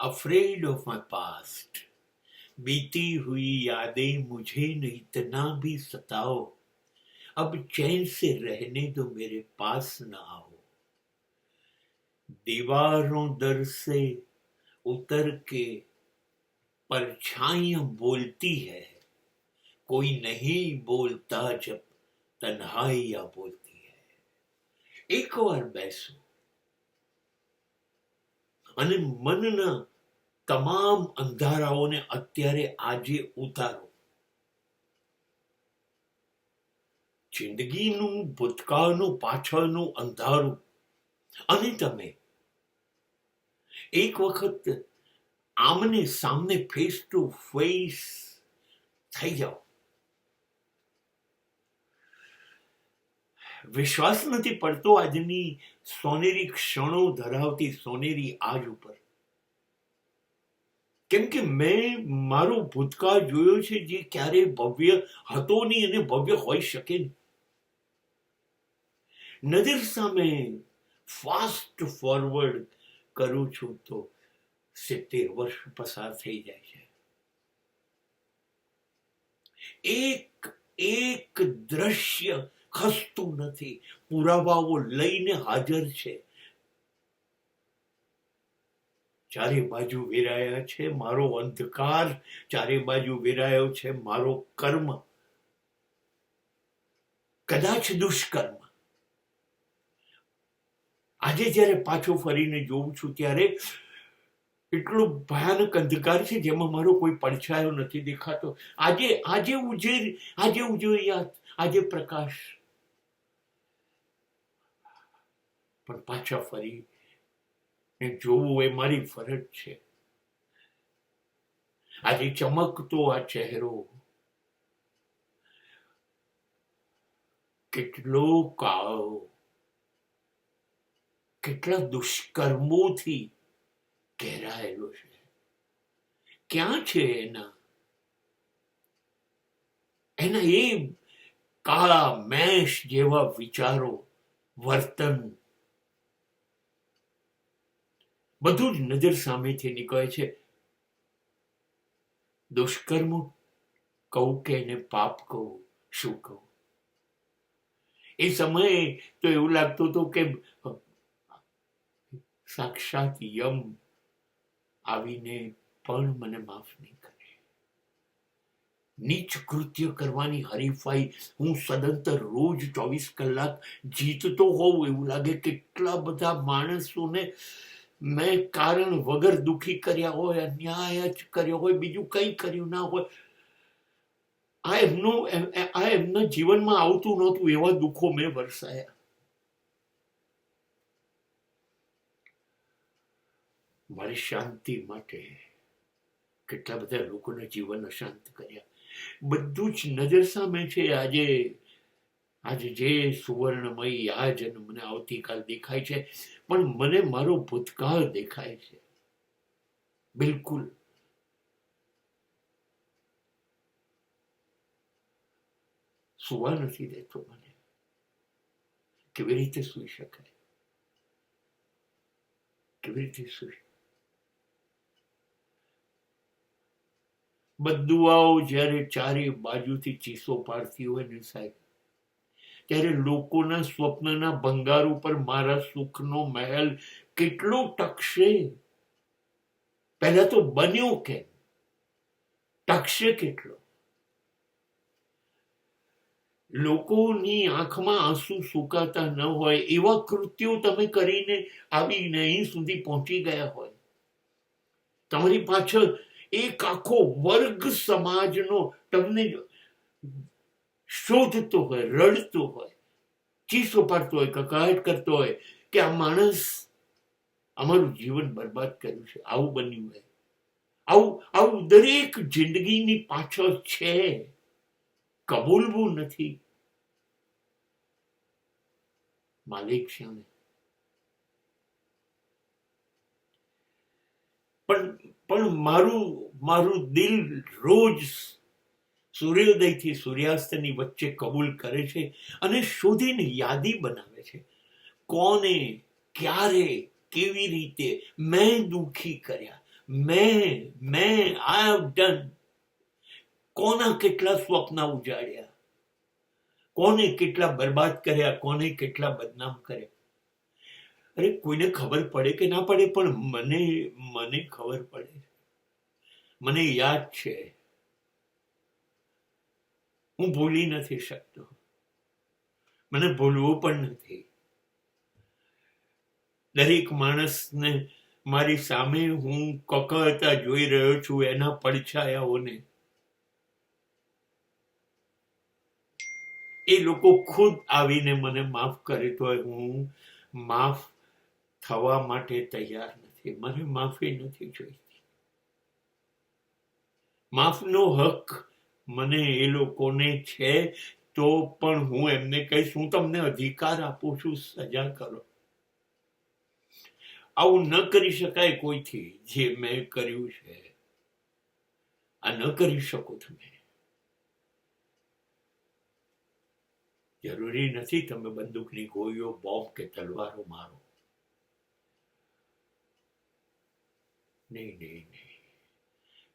Afraid of my past, बीती हुई यादें मुझे न इतना भी सताओ, अब चैन से रहने दो मेरे पास न आओ। दीवारों दर से उतर के परछाइयां बोलती है, कोई नहीं बोलता जब तन्हाइयां बोलती है। एक વાર બેસો અને મનના તમામ અંધારાઓને અત્યારે આજે ઉતારો. જિંદગીનું ભૂતકાળનું પાછળનું અંધારું, અને તમે એક વખત આમને સામને ફેસ ટુ ફેસ થઈ જાઓ. વિશ્વાસ નથી પડતો આજની સોનેરી ક્ષણો ધરાવતી સોનેરી આજ ઉપર, કેમ કે મેં મારો ભૂતકાળ જોયો છે જે ક્યારેય ભવ્ય હતો નહીં અને ભવ્ય હોઈ શકે નહીં. નજર સામે ફાસ્ટ ફોરવર્ડ કરું છું તો 70 વર્ષ પસાર થઈ જાય છે. એક દ્રશ્ય ખસતું નથી, પુરાવાઓ લઈને હાજર છે. ચારે બાજુ વેરાયા છે મારો અંધકાર, ચારે બાજુ વેરાયો છે મારો કર્મ, કદાચ દુષ્કર્મ. આજે જ્યારે પાછો ફરીને જોઉં છું ત્યારે એટલો ભયાનક અંધકાર છે જેમાં મારો કોઈ પડછાયો નથી દેખાતો. આજે ઉજળિયાત, આજે પ્રકાશ, પણ પાછા ફરી જોવું એ મારી ફરજ છે. આજે ચમકતો આ ચહેરો કેટલો કાળો, કેટલા દુષ્કર્મોથી ઘેરાયેલો છે. ક્યાં છે એના એ કાળા મેષ જેવા વિચારો, વર્તન? બધું જ નજર સામેથી નીકળે છે. દુષ્કર્મ કહું કે એને પાપ કહું, શું કહું? એ સમયે તો એવું લાગતું હતું કે સાક્ષાત યમ આવીને પણ મને માફ નહીં કરે. નીચ કૃત્ય કરવાની હરીફાઈ હું સદંતર રોજ 24 કલાક જીતતો હોઉં એવું લાગે. કેટલા બધા માણસોને મેં કારણ વગર દુખી કર્યા હોય, અન્યાય જ કર્યો હોય, બીજું કંઈ કર્યું ના હોય. આ એમના જીવનમાં આવતું નહોતું એવા દુઃખો મેં વરસાયા. મારી શાંતિ માટે કેટલા બધા લોકોના જીવન અશાંત કર્યા. બધું જ નજર સામે છે. આજે જે સુવર્ણમય આજ અને મને આવતીકાલ દેખાય છે, પણ મને મારો ભૂતકાળ દેખાય છે. બિલકુલ સુવા નથી દેતો મને. કેવી રીતે સુઈ શકાય? કેવી રીતે સુઈ? બદુઆઓ જ્યારે ચારે બાજુથી ચીસો પાડતી હોય ને સાહેબ, ત્યારે લોકોના સ્વપ્નના ભંગાર ઉપર મારા સુખનો મહેલ કેટલો ટકશે? પહેલા તો બન્યો કેમ? ટકશે કેટલો? લોકોની આંખમાં આંસુ સુકાતા ન હોય એવા કૃત્યો તમે કરીને આવીને અહીં સુધી પહોંચી ગયા હોય. તમારી પાછળ એક આખો વર્ગ સમાજનો તમને શોધતો હોય, રડતો હોય, ચીસો પાડતો હોય, કકળાટ કરતો હોય કે આ માણસ અમારું જીવન બરબાદ કર્યું છે. આવું બન્યું હોય. આવું દરેક જિંદગીની પાછળ છે. કબૂલવું નથી. માલિક છે પણ મારું દિલ રોજ સૂર્યોદયથી સૂર્યાસ્તની વચ્ચે કબૂલ કરે છે અને શોધીને યાદી બનાવે છે. કોને, ક્યારે, કેવી રીતે મેં દુઃખી કર્યા, મેં આઈ હેવ ડન. કોના કેટલા સ્વપ્ન ઉજાડ્યા, કોને કેટલા બરબાદ કર્યા, કોને કેટલા બદનામ કર્યા. અરે કોઈને ખબર પડે કે ના પડે, પણ મને ખબર પડે. મને યાદ છે, હું ભૂલી નથી શકતો, મને ભૂલવું પણ નથી. દરેક માણસને મારી સામે હું કકળતા જોઈ રહ્યો છું, એના પડછાયાઓને. એ લોકો ખુદ આવીને મને માફ કરે તો હું માફ થવા માટે તૈયાર નથી. મને માફી નથી જોઈતી. માફનો હક મને એ લોકોને છે, તો પણ હું એમને કહીશ, હું તમને અધિકાર આપું છું, સજા કરો. આવું ન કરી શકાય કોઈથી, જે મેં કર્યું છે. આ ન કરી શકો તમે. જરૂરી નથી તમે બંદૂકની ગોળીઓ, બોમ્બ કે તલવારો મારો. નહીં.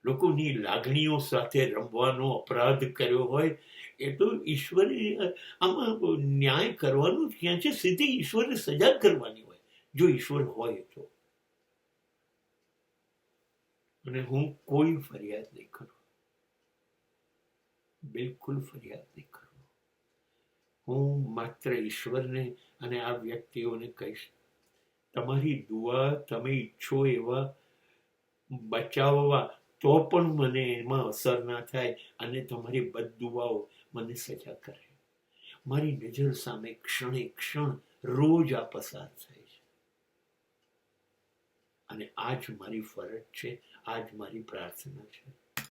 લોકોની લાગણીઓ સાથે રમવાનો અપરાધ કર્યો હોય એ તો ઈશ્વરે આમાં ન્યાય કરવાનું ક્યાં છે? સીધી ઈશ્વરે સજા કરવાની હોય, જો ઈશ્વર હોય તો. અને હું કોઈ ફરિયાદ નહીં કરું, બિલકુલ ફરિયાદ નહીં કરું. હું માત્ર ઈશ્વરને અને આ વ્યક્તિઓને કહીશ, તમારી દુઆ તમે ઈચ્છો એવા બચાવવા, તો પણ મને એમાં અસર ના થાય, અને તમારી બદદુઆઓ મને સજા કરે. મારી નજર સામે ક્ષણે ક્ષણ રોજ આ પસાર થાય છે, અને આ જ મારી ફરજ છે, આ જ મારી પ્રાર્થના છે.